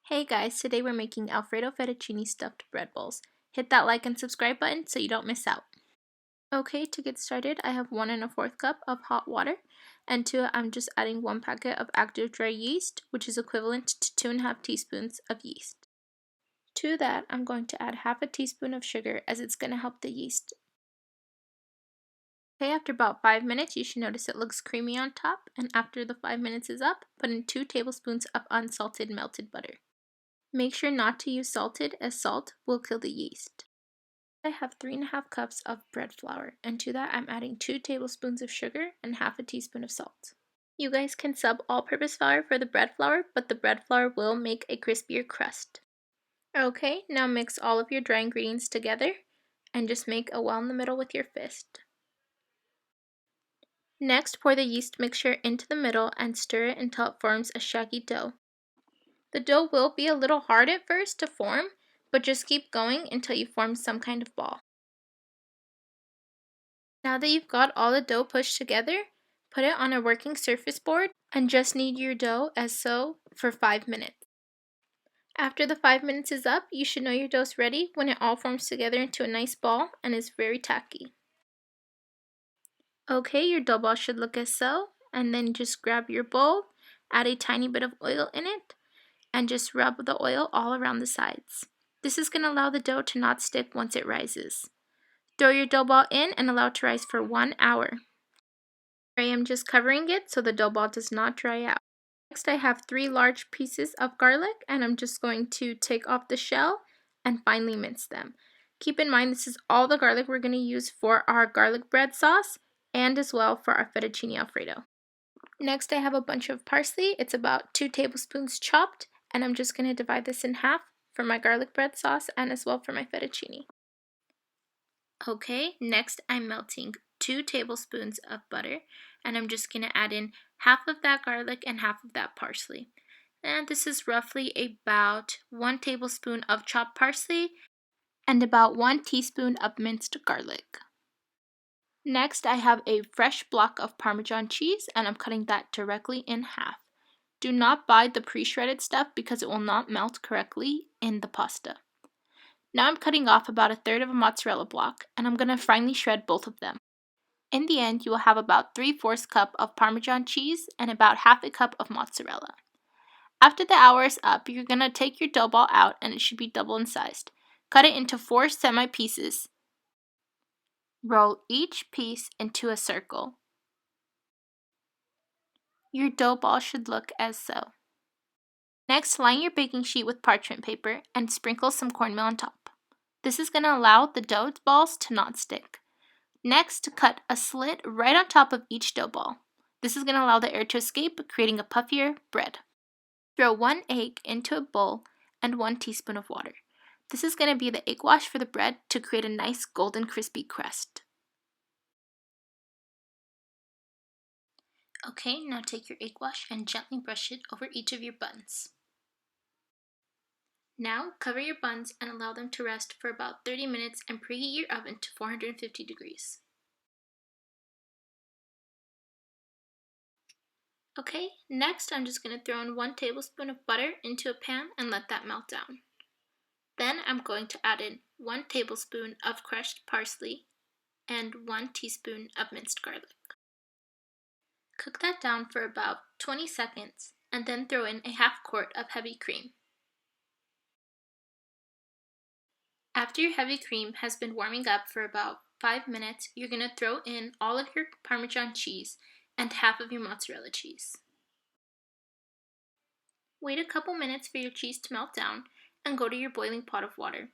Hey guys, today we're making Alfredo fettuccine stuffed bread balls. Hit that like and subscribe button so you don't miss out. Okay, to get started, I have 1 1/4 cup of hot water, and to it I'm just adding 1 packet of active dry yeast, which is equivalent to 2 1/2 teaspoons of yeast. To that, I'm going to add half a teaspoon of sugar as it's going to help the yeast. Okay, after about 5 minutes, you should notice it looks creamy on top, and after the 5 minutes is up, put in 2 tablespoons of unsalted melted butter. Make sure not to use salted, as salt will kill the yeast. I have 3 1/2 cups of bread flour, and to that I'm adding 2 tablespoons of sugar and half a teaspoon of salt. You guys can sub all-purpose flour for the bread flour, but the bread flour will make a crispier crust. Okay, now mix all of your dry ingredients together and just make a well in the middle with your fist. Next, pour the yeast mixture into the middle and stir it until it forms a shaggy dough. The dough will be a little hard at first to form, but just keep going until you form some kind of ball. Now that you've got all the dough pushed together, put it on a working surface board and just knead your dough as so for 5 minutes. After the 5 minutes is up, you should know your dough's ready when it all forms together into a nice ball and is very tacky. Okay, your dough ball should look as so, and then just grab your bowl, add a tiny bit of oil in it, and just rub the oil all around the sides. This is going to allow the dough to not stick once it rises. Throw your dough ball in and allow it to rise for 1 hour. I am just covering it so the dough ball does not dry out. Next, I have 3 large pieces of garlic, and I'm just going to take off the shell and finely mince them. Keep in mind this is all the garlic we're going to use for our garlic bread sauce and as well for our fettuccine Alfredo. Next, I have a bunch of parsley. It's about 2 tablespoons chopped, and I'm just going to divide this in half for my garlic bread sauce and as well for my fettuccine. Okay, next I'm melting 2 tablespoons of butter, and I'm just going to add in half of that garlic and half of that parsley. And this is roughly about 1 tablespoon of chopped parsley and about 1 teaspoon of minced garlic. Next, I have a fresh block of Parmesan cheese, and I'm cutting that directly in half. Do not buy the pre-shredded stuff because it will not melt correctly in the pasta. Now I'm cutting off about 1/3 of a mozzarella block, and I'm going to finely shred both of them. In the end, you will have about 3/4 cup of Parmesan cheese and about half a cup of mozzarella. After the hour is up, you're going to take your dough ball out, and it should be double in size. Cut it into 4 semi-pieces. Roll each piece into a circle. Your dough ball should look as so. Next, line your baking sheet with parchment paper and sprinkle some cornmeal on top. This is going to allow the dough balls to not stick. Next, cut a slit right on top of each dough ball. This is going to allow the air to escape, creating a puffier bread. Throw 1 egg into a bowl and 1 teaspoon of water. This is going to be the egg wash for the bread to create a nice golden crispy crust. Okay, now take your egg wash and gently brush it over each of your buns. Now cover your buns and allow them to rest for about 30 minutes and preheat your oven to 450 degrees. Okay, next I'm just going to throw in 1 tablespoon of butter into a pan and let that melt down. Then I'm going to add in 1 tablespoon of crushed parsley and 1 teaspoon of minced garlic. Cook that down for about 20 seconds and then throw in a half quart of heavy cream. After your heavy cream has been warming up for about 5 minutes, you're going to throw in all of your Parmesan cheese and half of your mozzarella cheese. Wait a couple minutes for your cheese to melt down and go to your boiling pot of water.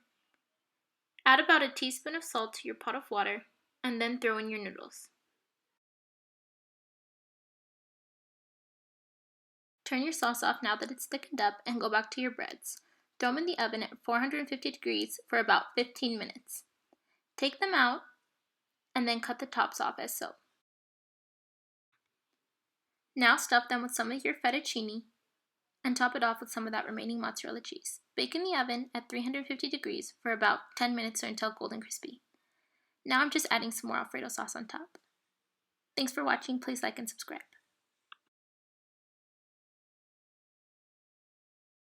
Add about a teaspoon of salt to your pot of water and then throw in your noodles. Turn your sauce off now that it's thickened up and go back to your breads. Throw them in the oven at 450 degrees for about 15 minutes. Take them out and then cut the tops off as so. Now stuff them with some of your fettuccine and top it off with some of that remaining mozzarella cheese. Bake in the oven at 350 degrees for about 10 minutes or until golden crispy. Now I'm just adding some more Alfredo sauce on top. Thanks for watching. Please like and subscribe.